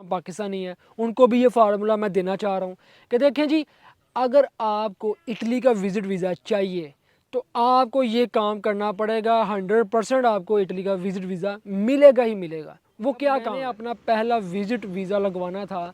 पाकिस्तानी है, उनको भी ये फार्मूला मैं देना चाह रहा हूँ कि देखें जी, अगर आपको इटली का विज़िट वीज़ा चाहिए तो आपको ये काम करना पड़ेगा। 100% आपको इटली का विज़िट वीज़ा मिलेगा ही मिलेगा। वो क्या काम है? अपना पहला विज़िट वीज़ा लगवाना था।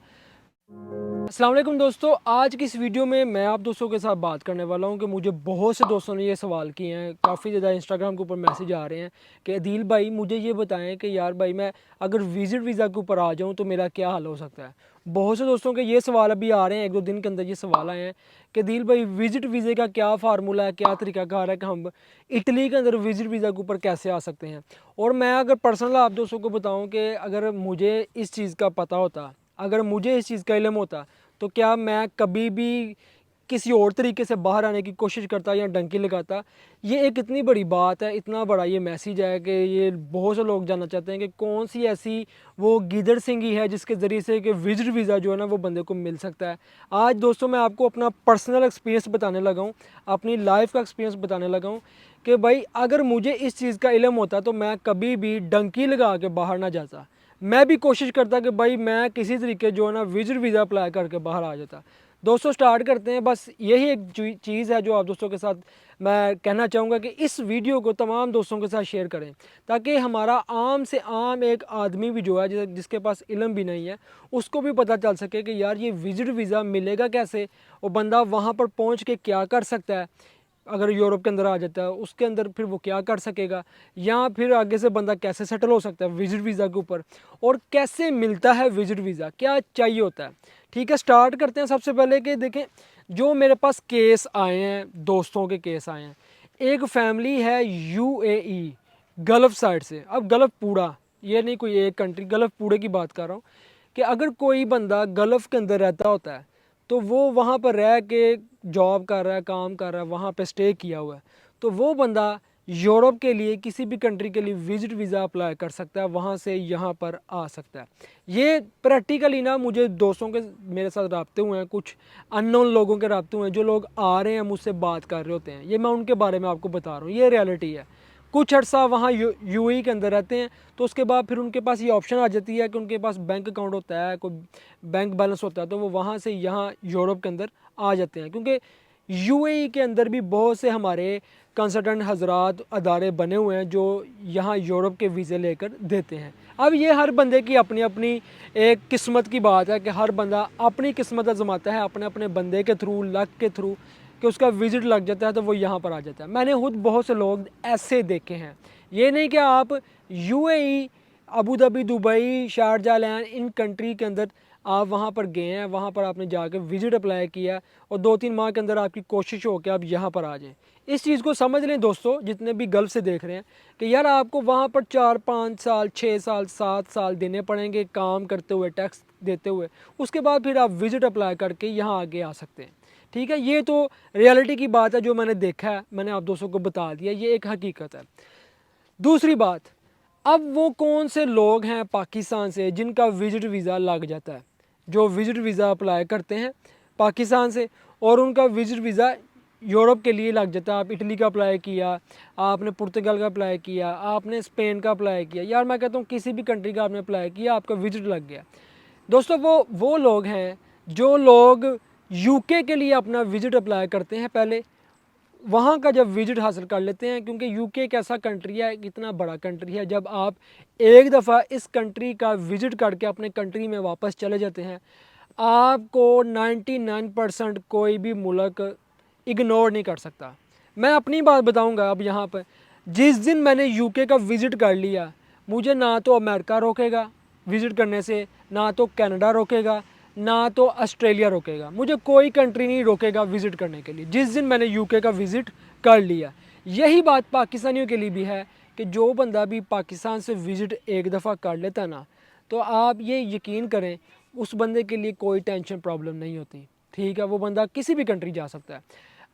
अस्सलाम वालेकुम दोस्तों, आज की इस वीडियो में मैं आप दोस्तों के साथ बात करने वाला हूं कि मुझे बहुत से दोस्तों ने ये सवाल किए हैं, काफ़ी ज़्यादा इंस्टाग्राम के ऊपर मैसेज आ रहे हैं कि अदील भाई मुझे ये बताएं कि यार भाई मैं अगर विज़िट वीज़ा के ऊपर आ जाऊं तो मेरा क्या हाल हो सकता है। बहुत से दोस्तों के ये सवाल अभी आ रहे हैं, 1-2 दिन के अंदर ये सवाल आए हैं कि अदील भाई विज़िट वीज़े का क्या फार्मूला है, क्या तरीकाकार है कि हम इटली के अंदर विज़िट वीज़ा के ऊपर कैसे आ सकते हैं। और मैं अगर पर्सनल आप दोस्तों को बताऊँ कि अगर मुझे इस चीज़ का पता होता, अगर मुझे इस चीज़ का इल्म होता तो क्या मैं कभी भी किसी और तरीके से बाहर आने की कोशिश करता या डंकी लगाता। ये एक इतनी बड़ी बात है, इतना बड़ा ये मैसेज है कि ये बहुत से लोग जानना चाहते हैं कि कौन सी ऐसी वो गीदड़ सिंगी है जिसके ज़रिए से कि विज़िट वीज़ा जो है ना वो बंदे को मिल सकता है। आज दोस्तों मैं आपको अपना पर्सनल एक्सपीरियंस बताने लगा हूँ, अपनी लाइफ का एक्सपीरियंस बताने लगा हूँ कि भाई अगर मुझे इस चीज़ का इल्म होता तो मैं कभी भी डंकी लगा के बाहर ना जाता। मैं भी कोशिश करता कि भाई मैं किसी तरीके जो है ना विज़िट वीज़ा अप्लाई करके बाहर आ जाता। दोस्तों स्टार्ट करते हैं। बस यही एक चीज़ है जो आप दोस्तों के साथ मैं कहना चाहूँगा कि इस वीडियो को तमाम दोस्तों के साथ शेयर करें ताकि हमारा आम से आम एक आदमी भी जो है जिसके पास इल्म भी नहीं है उसको भी पता चल सके कि यार ये विज़िट वीज़ा मिलेगा कैसे और बंदा वहाँ पर पहुँच के क्या कर सकता है। अगर यूरोप के अंदर आ जाता है उसके अंदर फिर वो क्या कर सकेगा, या फिर आगे से बंदा कैसे सेटल हो सकता है विज़िट वीज़ा के ऊपर, और कैसे मिलता है विज़िट वीज़ा, क्या चाहिए होता है। ठीक है, स्टार्ट करते हैं। सबसे पहले कि देखें जो मेरे पास केस आए हैं, दोस्तों के केस आए हैं। एक फैमिली है यूएई गल्फ़ साइड से। अब गल्फ़ पूरा, ये नहीं कोई एक कंट्री, गल्फ़ पूरे की बात कर रहा हूँ कि अगर कोई बंदा गल्फ़ के अंदर रहता होता है तो वो वहाँ पर रह के जॉब कर रहा है, काम कर रहा है, वहाँ पे स्टे किया हुआ है, तो वो बंदा यूरोप के लिए किसी भी कंट्री के लिए विज़िट वीज़ा अप्लाई कर सकता है, वहाँ से यहाँ पर आ सकता है। ये प्रैक्टिकली ना मुझे दोस्तों के मेरे साथ रब्ते हुए हैं, कुछ अननोन लोगों के रब्ते हुए हैं, जो लोग आ रहे हैं मुझसे बात कर रहे होते हैं, ये मैं उनके बारे में आपको बता रहा हूँ, ये रियलिटी है। कुछ अर्सा वहाँ यूएई के अंदर रहते हैं तो उसके बाद फिर उनके पास ये ऑप्शन आ जाती है कि उनके पास बैंक अकाउंट होता है, कोई बैंक बैलेंस होता है, तो वो वहाँ से यहाँ यूरोप के अंदर आ जाते हैं। क्योंकि यूएई के अंदर भी बहुत से हमारे कंसल्टेंट हजरात अदारे बने हुए हैं जो यहाँ यूरोप के वीज़े लेकर देते हैं। अब ये हर बंदे की अपनी अपनी एक किस्मत की बात है कि हर बंदा अपनी किस्मत आजमाता है अपने अपने बंदे के थ्रू, लक के थ्रू, कि उसका विज़िट लग जाता है तो वो यहाँ पर आ जाता है। मैंने खुद बहुत से लोग ऐसे देखे हैं। ये नहीं कि आप UAE, Abu Dhabi, Dubai, Sharjah, लैन, इन कंट्री के अंदर आप वहाँ पर गए हैं, वहाँ पर आपने जाकर विज़िट अप्लाई किया और 2-3 माह के अंदर आपकी कोशिश हो कि आप यहाँ पर आ जाएं। इस चीज़ को समझ लें दोस्तों, जितने भी गल्फ़ से देख रहे हैं, कि यार आपको वहाँ पर 4-5 साल, 6 साल, 7 साल देने पड़ेंगे काम करते हुए, टैक्स देते हुए। उसके बाद फिर आप विज़िट अप्लाई करके यहाँ आगे आ सकते हैं। ठीक है, ये तो रियलिटी की बात है, जो मैंने देखा है, मैंने आप दोस्तों को बता दिया, ये एक हकीकत है। दूसरी बात, अब वो कौन से लोग हैं पाकिस्तान से जिनका विज़िट वीज़ा लग जाता है, जो विज़िट वीज़ा अप्लाई करते हैं पाकिस्तान से और उनका विज़िट वीज़ा यूरोप के लिए लग जाता है। आप इटली का अप्लाई किया, आपने पुर्तगाल का अप्लाई किया, आपने स्पेन का अप्लाई किया, यार मैं कहता हूँ किसी भी कंट्री का आपने अप्लाई किया, आपका विज़िट लग गया। दोस्तों वो लोग हैं जो लोग यूके के लिए अपना विज़िट अप्लाई करते हैं पहले, वहाँ का जब विज़िट हासिल कर लेते हैं, क्योंकि यूके एक ऐसा कंट्री है, इतना बड़ा कंट्री है, जब आप एक दफ़ा इस कंट्री का विज़िट करके अपने कंट्री में वापस चले जाते हैं, आपको 99% कोई भी मुल्क इग्नोर नहीं कर सकता। मैं अपनी बात बताऊंगा अब यहाँ पर, जिस दिन मैंने यूके का विज़िट कर लिया, मुझे ना तो अमेरिका रोकेगा विज़िट करने से, ना तो कनाडा रोकेगा, ना तो ऑस्ट्रेलिया रोकेगा, मुझे कोई कंट्री नहीं रोकेगा विज़िट करने के लिए जिस दिन मैंने यूके का विज़िट कर लिया। यही बात पाकिस्तानियों के लिए भी है कि जो बंदा भी पाकिस्तान से विज़िट एक दफ़ा कर लेता ना, तो आप ये यकीन करें उस बंदे के लिए कोई टेंशन प्रॉब्लम नहीं होती। ठीक है, वो बंदा किसी भी कंट्री जा सकता है।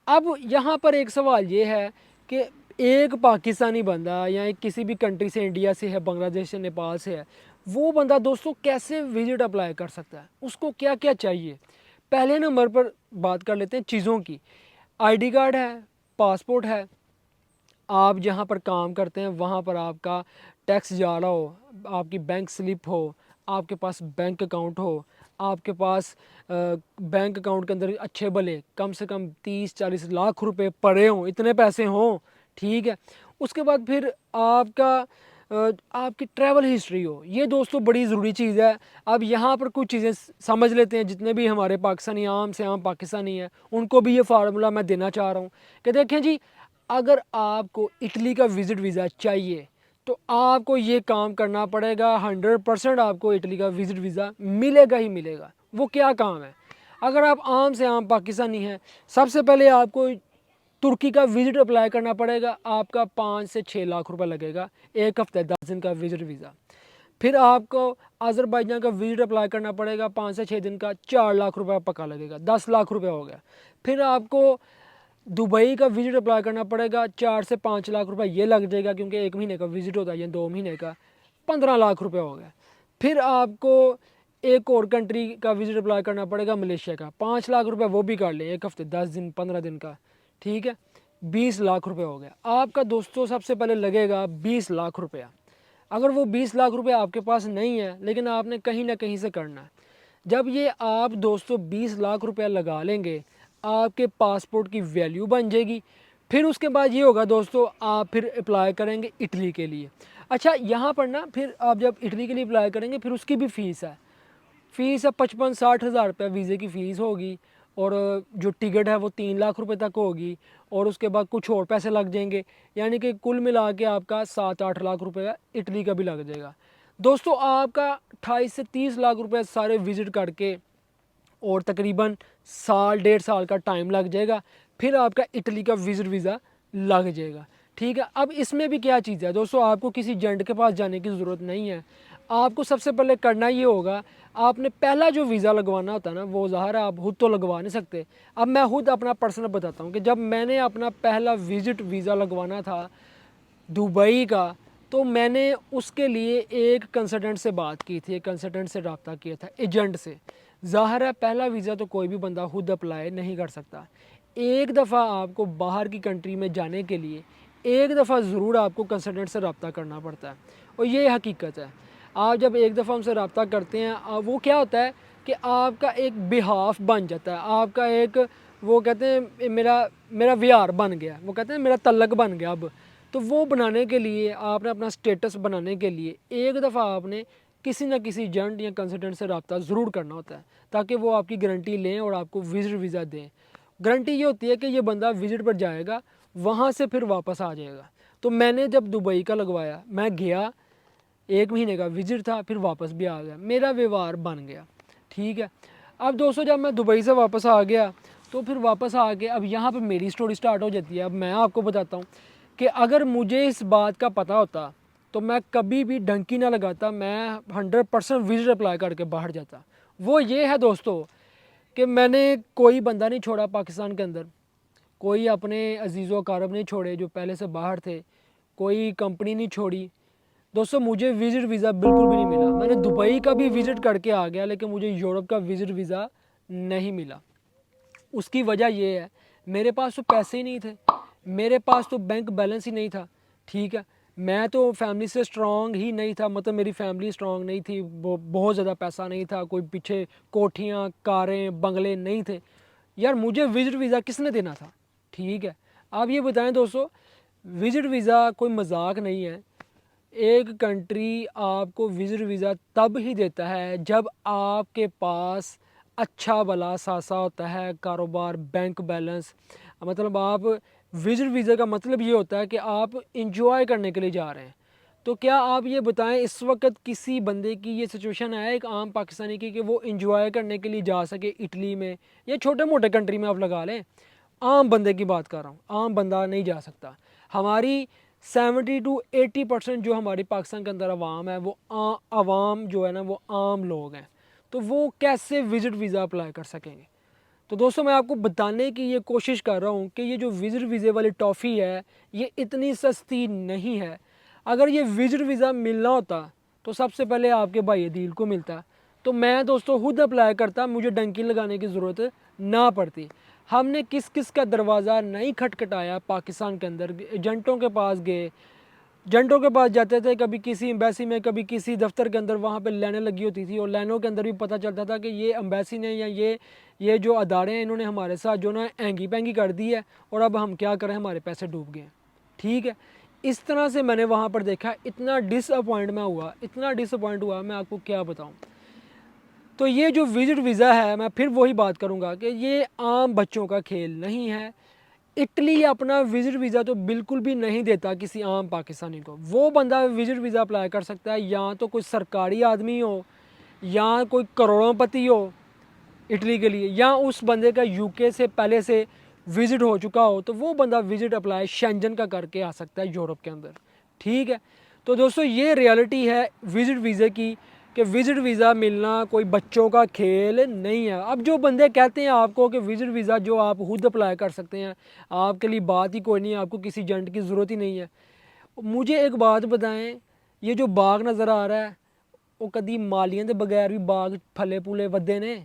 अब यहाँ पर एक सवाल ये है कि एक पाकिस्तानी बंदा या एक किसी भी कंट्री से, इंडिया से है, बांग्लादेश से, नेपाल से है, वो बंदा दोस्तों कैसे विज़िट अप्लाई कर सकता है, उसको क्या क्या चाहिए। पहले नंबर पर बात कर लेते हैं चीज़ों की। आईडी कार्ड है, पासपोर्ट है, आप जहाँ पर काम करते हैं वहाँ पर आपका टैक्स जा रहा हो, आपकी बैंक स्लिप हो, आपके पास बैंक अकाउंट हो, आपके पास बैंक अकाउंट के अंदर अच्छे भले कम से कम 30-40 लाख रुपए पड़े हों, इतने पैसे हों, ठीक है। उसके बाद फिर आपकी ट्रैवल हिस्ट्री हो। ये दोस्तों बड़ी ज़रूरी चीज़ है। अब यहाँ पर कुछ चीज़ें समझ लेते हैं, जितने भी हमारे पाकिस्तानी आम से आम पाकिस्तानी हैं उनको भी ये फार्मूला मैं देना चाह रहा हूँ कि देखें जी, अगर आपको इटली का विज़िट वीज़ा चाहिए तो आपको ये काम करना पड़ेगा। 100% आपको इटली का विज़िट वीज़ा मिलेगा ही मिलेगा। वो क्या काम है? अगर आप आम से आम पाकिस्तानी हैं, सबसे पहले आपको तुर्की का विज़िट अप्लाई करना पड़ेगा। आपका 5 से 6 लाख रुपए लगेगा, एक हफ्ते 10 दिन का विज़िट वीज़ा। फिर आपको अज़रबैजान का विज़िट अप्लाई करना पड़ेगा, 5 से 6 दिन का, 4 लाख रुपए पक्का लगेगा, 10 लाख रुपए हो गया। फिर आपको दुबई का विज़िट अप्लाई करना पड़ेगा, 4 से 5 लाख रुपए ये लग जाएगा, क्योंकि 1 महीने का विज़िट होता है या 2 महीने का, 15 लाख रुपए हो गया। फिर आपको एक और कंट्री का विज़िट अप्लाई करना पड़ेगा, मलेशिया का, 5 लाख रुपए वो भी कर लें, एक हफ्ते 10 दिन 15 दिन का, ठीक है, 20 लाख रुपए हो गया। आपका दोस्तों सबसे पहले लगेगा 20 लाख रुपया। अगर वो 20 लाख रुपए आपके पास नहीं है, लेकिन आपने कहीं ना कहीं से करना है, जब ये आप दोस्तों 20 लाख रुपया लगा लेंगे, आपके पासपोर्ट की वैल्यू बन जाएगी। फिर उसके बाद ये होगा दोस्तों, आप फिर अप्लाई करेंगे इटली के लिए। अच्छा, यहाँ पर ना फिर आप जब इटली के लिए अप्लाई करेंगे, फिर उसकी भी फ़ीस है। फ़ीस है 55-60 हज़ार रुपये वीज़े की फ़ीस होगी, और जो टिकट है वो 3 लाख रुपए तक होगी, और उसके बाद कुछ और पैसे लग जाएंगे, यानी कि कुल मिला के आपका 7-8 लाख रुपए इटली का भी लग जाएगा। दोस्तों आपका 28 से 30 लाख रुपए सारे विज़िट करके, और तकरीबन साल 1.5 साल का टाइम लग जाएगा, फिर आपका इटली का विज़िट वीज़ा लग जाएगा, ठीक है। अब इसमें भी क्या चीज़ है दोस्तों, आपको किसी एजेंट के पास जाने की ज़रूरत नहीं है। आपको सबसे पहले करना ये होगा, आपने पहला जो वीज़ा लगवाना होता है ना, वो ज़ाहिर है आप खुद तो लगवा नहीं सकते। अब मैं खुद अपना पर्सनल बताता हूँ कि जब मैंने अपना पहला विज़िट वीज़ा लगवाना था दुबई का, तो मैंने उसके लिए एक कंसल्टेंट से बात की थी, एक कंसल्टेंट से रब्ता किया था, एजेंट से। ज़ाहिर है पहला वीज़ा तो कोई भी बंदा खुद अप्लाई नहीं कर सकता। एक दफ़ा आपको बाहर की कंट्री में जाने के लिए एक दफ़ा ज़रूर आपको कंसल्टेंट से रब्ता करना पड़ता है, और ये हकीकत है। आप जब एक दफ़ा उनसे रब्ता करते हैं, वो क्या होता है कि आपका एक बिहाफ बन जाता है, आपका एक, वो कहते हैं मेरा मेरा व्यार बन गया, वो कहते हैं मेरा तल्लक बन गया अब। तो वो बनाने के लिए, आपने अपना स्टेटस बनाने के लिए एक दफ़ा आपने किसी न किसी एजेंट या कंसल्टेंट से रब्ता ज़रूर करना होता है, ताकि वो आपकी गारंटी लें और आपको विज़िट वीज़ा दें। गारंटी ये होती है कि ये बंदा विज़िट पर जाएगा, वहाँ से फिर वापस आ जाएगा। तो मैंने जब दुबई का लगवाया, मैं गया, 1 महीने का विज़िट था, फिर वापस भी आ गया, मेरा व्यवहार बन गया, ठीक है। अब दोस्तों जब मैं दुबई से वापस आ गया, तो फिर वापस आके अब यहाँ पर मेरी स्टोरी स्टार्ट हो जाती है। अब मैं आपको बताता हूँ कि अगर मुझे इस बात का पता होता तो मैं कभी भी डंकी ना लगाता, मैं 100% विज़िट अप्लाई करके बाहर जाता। वो ये है दोस्तों कि मैंने कोई बंदा नहीं छोड़ा पाकिस्तान के अंदर, कोई अपने अजीज़ो अकारब नहीं छोड़े जो पहले से बाहर थे, कोई कंपनी नहीं छोड़ी। दोस्तों मुझे विज़िट वीज़ा बिल्कुल भी नहीं मिला। मैंने दुबई का भी विज़िट करके आ गया, लेकिन मुझे यूरोप का विज़िट वीज़ा नहीं मिला। उसकी वजह ये है, मेरे पास तो पैसे ही नहीं थे, मेरे पास तो बैंक बैलेंस ही नहीं था, ठीक है। मैं तो फैमिली से स्ट्रॉन्ग ही नहीं था, मतलब मेरी फैमिली स्ट्रॉन्ग नहीं थी, वो बहुत ज़्यादा पैसा नहीं था, कोई पीछे कोठियाँ कारें बंगले नहीं थे। यार मुझे विज़िट वीज़ा किसने देना था, ठीक है। आप ये बताएं दोस्तों, विज़िट वीज़ा कोई मजाक नहीं है। एक कंट्री आपको विज़िट वीज़ा तब ही देता है जब आपके पास अच्छा भला सासा होता है, कारोबार, बैंक बैलेंस। मतलब आप, विज़िट वीज़ा का मतलब ये होता है कि आप इंजॉय करने के लिए जा रहे हैं। तो क्या आप ये बताएं, इस वक्त किसी बंदे की ये सिचुएशन है एक आम पाकिस्तानी की कि वो इंजॉय करने के लिए जा सके इटली में या छोटे मोटे कंट्री में आप लगा लें, आम बंदे की बात कर रहा हूँ, आम बंदा नहीं जा सकता। हमारी 70 to 80% जो हमारी पाकिस्तान के अंदर आवाम है, वो आवाम जो है ना, वो आम लोग हैं। तो वो कैसे विज़िट वीज़ा अप्लाई कर सकेंगे? तो दोस्तों मैं आपको बताने की ये कोशिश कर रहा हूँ कि ये जो विज़िट वीज़े वाली टॉफ़ी है, ये इतनी सस्ती नहीं है। अगर ये विज़िट वीज़ा मिलना होता तो सबसे पहले आपके भाई अदील को मिलता, तो मैं दोस्तों खुद अप्लाई करता, मुझे डंकी लगाने की ज़रूरत ना पड़ती। हमने किस किस का दरवाज़ा नहीं खटखटाया पाकिस्तान के अंदर, एजेंटों के पास गए, एजेंटों के पास जाते थे, कभी किसी एम्बेसी में, कभी किसी दफ्तर के अंदर, वहाँ पे लाइनें लगी होती थी और लाइनों के अंदर भी पता चलता था कि ये एम्बेसी ने या ये जो अदारे हैं इन्होंने हमारे साथ जो ना एंगी पैंगी कर दी है और अब हम क्या करें, हमारे पैसे डूब गए। ठीक है, इस तरह से मैंने वहाँ पर देखा, इतना डिसअपॉइंट मैं हुआ, इतना डिसअपॉइंट हुआ, मैं आपको क्या बताऊँ। तो ये जो विजिट वीज़ा है, मैं फिर वही बात करूँगा कि ये आम बच्चों का खेल नहीं है। इटली अपना विजिट वीज़ा तो बिल्कुल भी नहीं देता किसी आम पाकिस्तानी को। वो बंदा विजिट वीज़ा अप्लाई कर सकता है या तो कोई सरकारी आदमी हो या कोई करोड़ोंपति हो इटली के लिए, या उस बंदे का यूके से पहले से विज़िट हो चुका हो, तो वो बंदा विज़िट अप्लाई शेंजन का करके आ सकता है यूरोप के अंदर। ठीक है, तो दोस्तों ये रियलिटी है विज़िट वीज़े की कि विज़िट वीज़ा मिलना कोई बच्चों का खेल नहीं है। अब जो बंदे कहते हैं आपको कि विज़िट वीज़ा जो आप खुद अप्लाई कर सकते हैं, आपके लिए बात ही कोई नहीं है, आपको किसी एजेंट की ज़रूरत ही नहीं है। मुझे एक बात बताएं, ये जो बाग नज़र आ रहा है वो कभी मालियां के बगैर भी बाग फले फूले वधे ने।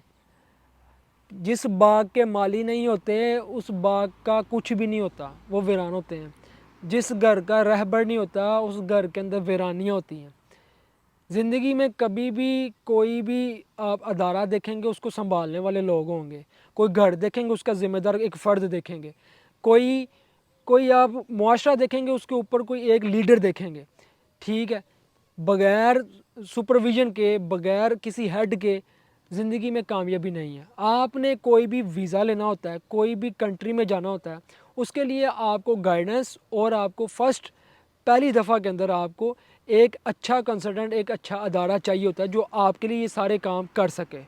जिस बाग के माली नहीं होते उस बाग का कुछ भी नहीं होता, वो वीरान होते हैं। जिस घर का रहबर नहीं होता उस घर के अंदर वीरानियाँ होती हैं। ज़िंदगी में कभी भी कोई भी आप अदारा देखेंगे उसको संभालने वाले लोग होंगे, कोई घर देखेंगे उसका ज़िम्मेदार एक फ़र्द देखेंगे, कोई कोई आप मुआशरा देखेंगे उसके ऊपर कोई एक लीडर देखेंगे। ठीक है, बग़ैर सुपरविज़न के, बग़ैर किसी हेड के ज़िंदगी में कामयाबी नहीं है। आपने कोई भी वीज़ा लेना होता है, कोई भी कंट्री में जाना होता है, उसके लिए आपको गाइडेंस और आपको पहली दफ़ा के अंदर आपको एक अच्छा कंसल्टेंट, एक अच्छा अदारा चाहिए होता है जो आपके लिए ये सारे काम कर सके।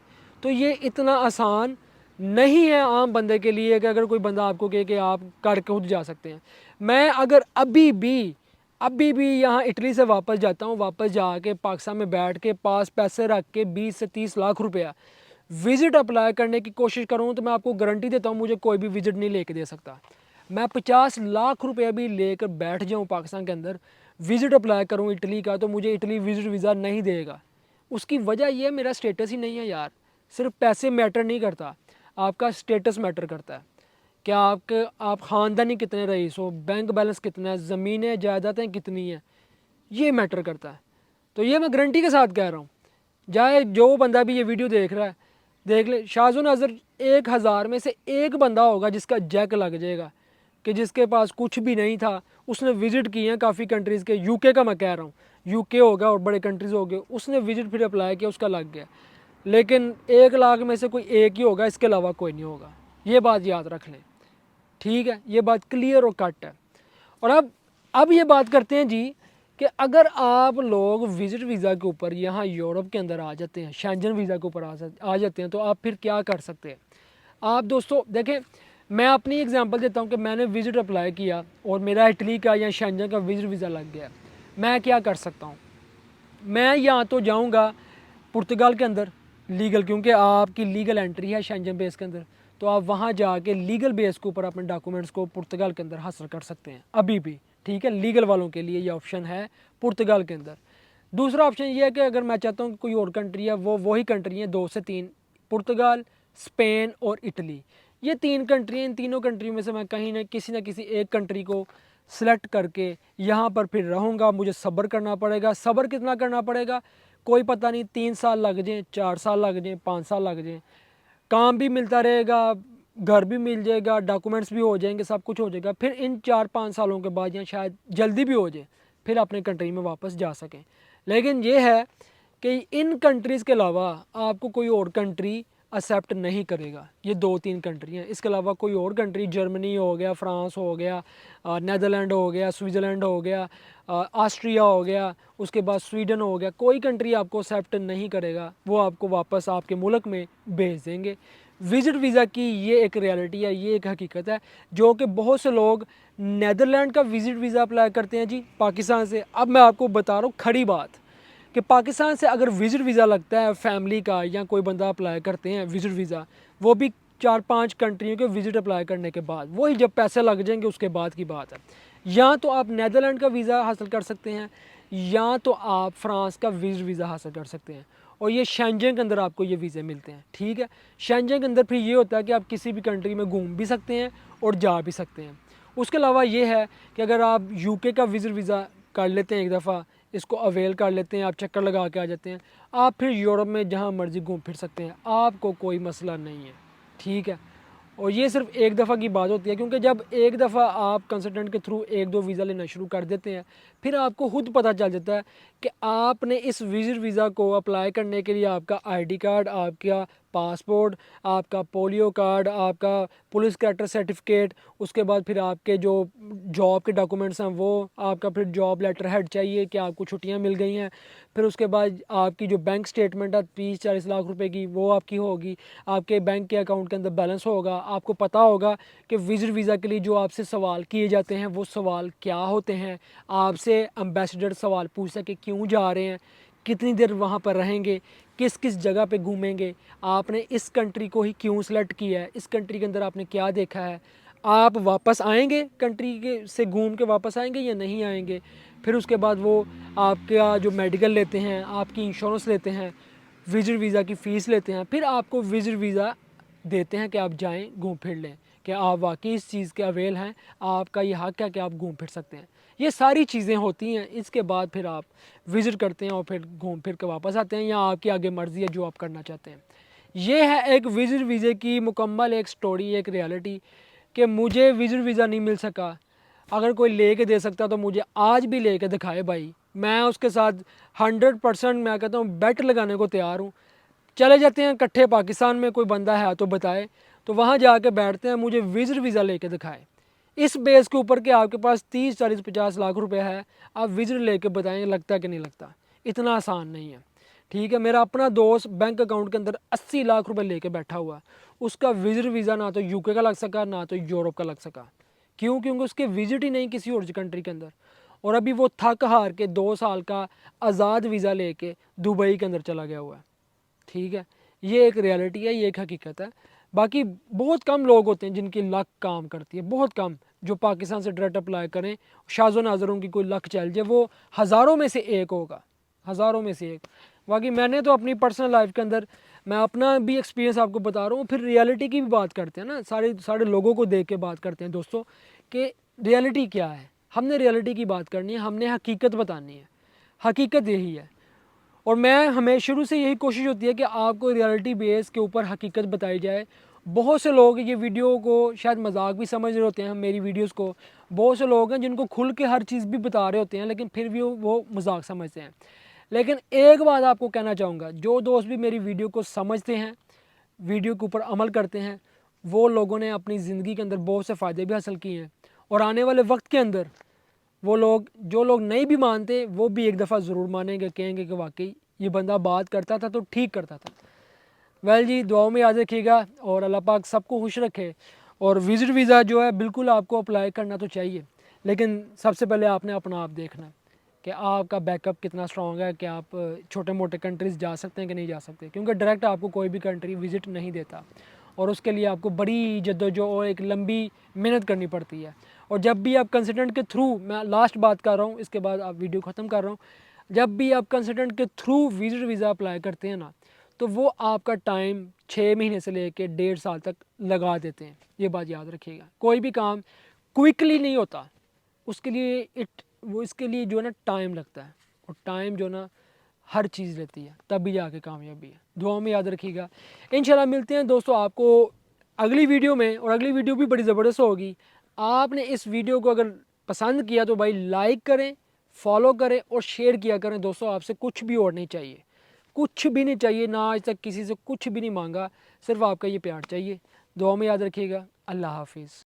तो ये इतना आसान नहीं है आम बंदे के लिए कि अगर कोई बंदा आपको कहे कि आप कर खुद जा सकते हैं। मैं अगर अभी भी यहाँ इटली से वापस जाता हूँ, वापस जाके पाकिस्तान में बैठ के पास पैसे रख के 20 से 30 लाख रुपया विज़िट अप्लाई करने की कोशिश करूँ तो मैं आपको गारंटी देता हूँ मुझे कोई भी विज़िट नहीं लेके दे सकता। मैं 50 लाख रुपया भी लेकर बैठ जाऊँ पाकिस्तान के अंदर, विज़िट अप्लाई करूँ इटली का, तो मुझे इटली विज़िट वीज़ा नहीं देगा। उसकी वजह यह है मेरा स्टेटस ही नहीं है यार। सिर्फ पैसे मैटर नहीं करता, आपका स्टेटस मैटर करता है। क्या आप ख़ानदानी कितने रईस हो, बैंक बैलेंस कितना है, ज़मीनें जायदादें कितनी हैं, ये मैटर करता है। तो ये मैं गारंटी के साथ कह रहा हूँ। चाहे जो बंदा भी ये वीडियो देख रहा है देख ले, शाज़ो नज़र 1000 में से एक बंदा होगा जिसका जैक लग जाएगा कि जिसके पास कुछ भी नहीं था, उसने विज़िट किए हैं काफ़ी कंट्रीज़ के, यूके का मैं कह रहा हूँ, यूके होगा और बड़े कंट्रीज़ हो गए, उसने विज़िट फिर अप्लाई किया, उसका लग गया। लेकिन 1 लाख में से कोई एक ही होगा, इसके अलावा कोई नहीं होगा। ये बात याद रख लें। ठीक है, ये बात क्लियर और कट है। और अब ये बात करते हैं जी कि अगर आप लोग विज़िट वीज़ा के ऊपर यहाँ यूरोप के अंदर आ जाते हैं, शेंजन वीज़ा के ऊपर आ जाते हैं, तो आप फिर क्या कर सकते हैं। आप दोस्तों देखें, मैं अपनी एग्जांपल देता हूँ कि मैंने विज़िट अप्लाई किया और मेरा इटली का या शेंजन का विज़िट वीज़ा लग गया। मैं क्या कर सकता हूँ, मैं यहाँ तो जाऊँगा पुर्तगाल के अंदर लीगल, क्योंकि आपकी लीगल एंट्री है शेंजन बेस के अंदर, तो आप वहाँ जाके लीगल बेस के ऊपर अपने डॉक्यूमेंट्स को पुर्तगाल के अंदर हासिल कर सकते हैं अभी भी। ठीक है, लीगल वालों के लिए ये ऑप्शन है पुर्तगाल के अंदर। दूसरा ऑप्शन ये है कि अगर मैं चाहता हूँ कि कोई और कंट्री है, वो वही कंट्री है 2 से 3, पुर्तगाल, स्पेन और इटली। ये 3 कंट्री हैं। इन तीनों कंट्री में से मैं कहीं ना किसी एक कंट्री को सिलेक्ट करके यहाँ पर फिर रहूँगा। मुझे सब्र करना पड़ेगा। सब्र कितना करना पड़ेगा कोई पता नहीं, 3 साल लग जाएँ, 4 साल लग जाएँ, 5 साल लग जाएँ, काम भी मिलता रहेगा, घर भी मिल जाएगा, डॉक्यूमेंट्स भी हो जाएंगे, सब कुछ हो जाएगा। फिर इन 4-5 सालों के बाद या शायद जल्दी भी हो जाए, फिर अपने कंट्री में वापस जा सकें। लेकिन ये है कि इन कंट्रीज़ के अलावा आपको कोई और कंट्री एक्सेप्ट नहीं करेगा। ये 2-3 कंट्री हैं, इसके अलावा कोई और कंट्री, जर्मनी हो गया, फ्रांस हो गया, नीदरलैंड हो गया, स्विट्ज़रलैंड हो गया, ऑस्ट्रिया हो गया, उसके बाद स्वीडन हो गया, कोई कंट्री आपको एक्सेप्ट नहीं करेगा। वो आपको वापस आपके मुल्क में भेज देंगे। विज़िट वीज़ा की ये एक रियलिटी है, ये एक हकीकत है जो कि बहुत से लोग नीदरलैंड का विज़िट वीज़ा अप्लाई करते हैं जी पाकिस्तान से। अब मैं आपको बता रहा हूँ खड़ी बात कि पाकिस्तान से अगर विज़िट वीज़ा लगता है फैमिली का, या कोई बंदा अप्लाई करते हैं विज़िट वीज़ा, वो भी 4-5 कंट्रियों के विज़िट अप्लाई करने के बाद, वही जब पैसे लग जाएंगे उसके बाद की बात है। या तो आप नीदरलैंड का वीज़ा हासिल कर सकते हैं, या तो आप फ्रांस का विज़िट वीज़ा हासिल कर सकते हैं, और ये शेंजन के अंदर आपको ये वीज़े मिलते हैं। ठीक है, शेंजन के अंदर फिर ये होता है कि आप किसी भी कंट्री में घूम भी सकते हैं और जा भी सकते हैं। उसके अलावा ये है कि अगर आप यूके का विज़िट वीज़ा कर लेते हैं एक दफ़ा, इसको अवेल कर लेते हैं, आप चक्कर लगा के आ जाते हैं, आप फिर यूरोप में जहाँ मर्ज़ी घूम फिर सकते हैं, आपको कोई मसला नहीं है। ठीक है। और ये सिर्फ एक दफ़ा की बात होती है, क्योंकि जब एक दफ़ा आप कंसल्टेंट के थ्रू एक दो वीज़ा लेना शुरू कर देते हैं, फिर आपको खुद पता चल जाता है कि आपने इस विजिट वीज़ा को अप्लाई करने के लिए आपका आईडी कार्ड, आपका पासपोर्ट, आपका पोलियो कार्ड, आपका पुलिस कैरेक्टर सर्टिफिकेट, उसके बाद फिर आपके जो जॉब के डॉक्यूमेंट्स हैं वो, आपका फिर जॉब लेटर हेड चाहिए कि आपको छुट्टियां मिल गई हैं, फिर उसके बाद आपकी जो बैंक स्टेटमेंट है 30-40 लाख रुपए की वो आपकी होगी, आपके बैंक के अकाउंट के अंदर बैलेंस होगा, आपको पता होगा कि विजिट वीज़ा के लिए जो आपसे सवाल किए जाते हैं वो सवाल क्या होते हैं, आपसे एम्बेसडर सवाल पूछता है कि क्यों जा रहे हैं, कितनी देर वहाँ पर रहेंगे, किस किस जगह पे घूमेंगे, आपने इस कंट्री को ही क्यों सेलेक्ट किया है, इस कंट्री के अंदर आपने क्या देखा है, आप वापस आएंगे कंट्री के से घूम के वापस आएंगे या नहीं आएंगे। फिर उसके बाद वो आपका जो मेडिकल लेते हैं, आपकी इंश्योरेंस लेते हैं, विजिट वीज़ा की फ़ीस लेते हैं, फिर आपको विजिट वीज़ा देते हैं कि आप जाएं घूम फिर लें, कि आप वाकई इस चीज़ के अवेल हैं, आपका ये हक़ है कि आप घूम फिर सकते हैं। ये सारी चीज़ें होती हैं, इसके बाद फिर आप विज़िट करते हैं और फिर घूम फिर के वापस आते हैं, या आपकी आगे मर्ज़ी है जो आप करना चाहते हैं। ये है एक विजिट वीज़े की मुकम्मल एक स्टोरी, एक रियलिटी, कि मुझे विजिट वीज़ा नहीं मिल सका, अगर कोई ले के दे सकता तो मुझे आज भी ले के दिखाए भाई, मैं उसके साथ 100% मैं कहता हूँ बेट लगाने को तैयार हूँ। चले जाते हैं इकट्ठे पाकिस्तान में, कोई बंदा है तो बताए, तो वहाँ जाके बैठते हैं, मुझे विजिट वीज़ा लेके दिखाए, इस बेस के ऊपर कि आपके पास 30-40-50 लाख रुपए है, आप विजिट लेके बताएं लगता है कि नहीं लगता। इतना आसान नहीं है। ठीक है। मेरा अपना दोस्त बैंक अकाउंट के अंदर 80 लाख रुपए लेके बैठा हुआ है, उसका विजिट वीज़ा ना तो यूके का लग सका ना तो यूरोप का लग सका। क्यों? क्योंकि उसके विजिट ही नहीं किसी और कंट्री के अंदर, और अभी वो थक हार के 2 साल का आज़ाद वीज़ा लेके दुबई के अंदर चला गया हुआ है। ठीक है। ये एक रियलिटी है, ये एक हकीकत है। बाकी बहुत कम लोग होते हैं जिनकी लक काम करती है, बहुत कम, जो पाकिस्तान से डायरेक्ट अप्लाई करें, शाज़ो नाज़रों की कोई लक चल जाए, वो हज़ारों में से एक होगा, हज़ारों में से एक। बाकी मैंने तो अपनी पर्सनल लाइफ के अंदर, मैं अपना भी एक्सपीरियंस आपको बता रहा हूँ, फिर रियलिटी की भी बात करते हैं ना, सारे सारे लोगों को देख के बात करते हैं दोस्तों, कि रियलिटी क्या है। हमने रियलिटी की बात करनी है, हमने हकीकत बतानी है, हकीकत यही है। और मैं हमें शुरू से यही कोशिश होती है कि आपको रियलिटी बेस के ऊपर हकीकत बताई जाए। बहुत से लोग ये वीडियो को शायद मजाक भी समझ रहे होते हैं, मेरी वीडियोस को, बहुत से लोग हैं जिनको खुल के हर चीज़ भी बता रहे होते हैं, लेकिन फिर भी वो मजाक समझते हैं। लेकिन एक बात आपको कहना चाहूँगा, जो दोस्त भी मेरी वीडियो को समझते हैं, वीडियो के ऊपर अमल करते हैं, वो लोगों ने अपनी ज़िंदगी के अंदर बहुत से फ़ायदे भी हासिल किए हैं, और आने वाले वक्त के अंदर वो लोग, जो लोग नहीं भी मानते, वो भी एक दफ़ा ज़रूर मानेंगे, कहेंगे कि वाकई ये बंदा बात करता था तो ठीक करता था। वेल जी, दुआओं में याद रखिएगा, और अल्लाह पाक सबको खुश रखे। और विज़िट वीज़ा जो है बिल्कुल आपको अप्लाई करना तो चाहिए, लेकिन सबसे पहले आपने अपना आप देखना है कि आपका बैकअप कितना स्ट्रॉन्ग है, कि आप छोटे मोटे कंट्रीज़ जा सकते हैं कि नहीं जा सकते, क्योंकि डायरेक्ट आपको कोई भी कंट्री विज़िट नहीं देता, और उसके लिए आपको बड़ी जद्दोजहद और एक लंबी मेहनत करनी पड़ती है। और जब भी आप कंसल्टेंट के थ्रू, मैं लास्ट बात कर रहा हूँ, इसके बाद आप वीडियो ख़त्म कर रहा हूँ, जब भी आप कंसल्टेंट के थ्रू विज़िट वीज़ा अप्लाई करते हैं ना, तो वो आपका टाइम 6 महीने से लेकर 1.5 साल तक लगा देते हैं। ये बात याद रखिएगा, कोई भी काम क्विकली नहीं होता, उसके लिए वो इसके लिए जो है ना टाइम लगता है, और टाइम जो ना हर चीज़ लेती है, तभी जाके कामयाबी है। दुआ में याद रखिएगा। इंशाल्लाह मिलते हैं दोस्तों आपको अगली वीडियो में, और अगली वीडियो भी बड़ी ज़बरदस्त होगी। आपने इस वीडियो को अगर पसंद किया तो भाई लाइक करें, फॉलो करें और शेयर किया करें दोस्तों। आपसे कुछ भी और नहीं चाहिए, कुछ भी नहीं चाहिए, ना आज तक किसी से कुछ भी नहीं मांगा, सिर्फ आपका ये प्यार चाहिए। दुआ में याद रखिएगा। अल्लाह हाफिज़।